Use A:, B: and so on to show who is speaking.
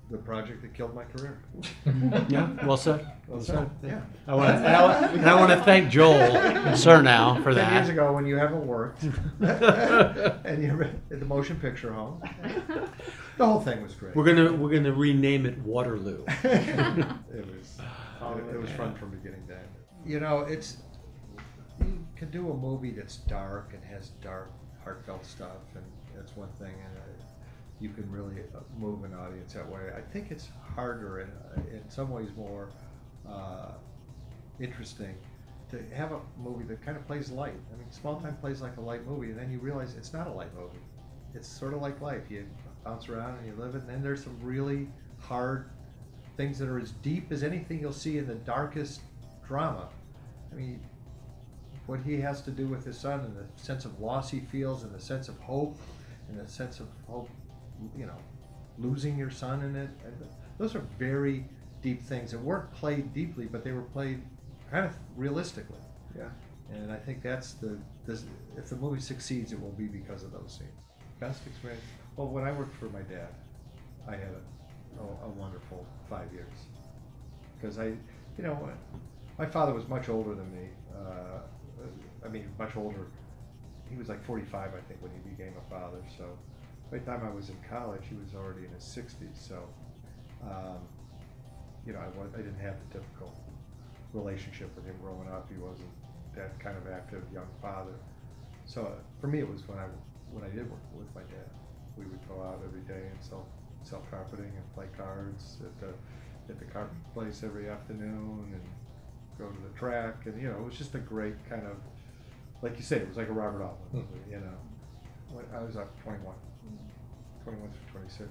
A: the project that killed my career.
B: Yeah, well said.
A: Well said. Yeah.
B: I want to thank Joel Surnow for
A: 10 years
B: that.
A: ago when you haven't worked and you're at the motion picture home, the whole thing was great.
B: We're gonna rename it Waterloo.
A: It was fun from beginning to end. You know, you can do a movie that's dark and has dark, heartfelt stuff, and that's one thing, and you can really move an audience that way. I think it's harder and in some ways more interesting to have a movie that kind of plays light. I mean, Small Time plays like a light movie, and then you realize it's not a light movie. It's sort of like life. You bounce around and you live it, and then there's some really hard things that are as deep as anything you'll see in the darkest drama. I mean, what he has to do with his son and the sense of loss he feels and the sense of hope and the sense of hope, you know, losing your son in it. And those are very deep things that weren't played deeply, but they were played kind of realistically.
C: Yeah.
A: And I think that's if the movie succeeds, it will be because of those scenes. Best experience? Well, when I worked for my dad, I had a wonderful 5 years. Because my father was much older than me. I mean, much older. He was like 45, I think, when he became a father. So by the time I was in college, he was already in his 60s. So, I didn't have the typical relationship with him growing up. He wasn't that kind of active young father. So for me, it was when I did work with my dad. We would go out every day and sell carpeting and play cards at the carpet place every afternoon and go to the track. And it was just a great kind of, like you say, it was like a Robert Altman movie. I was 21 through 26.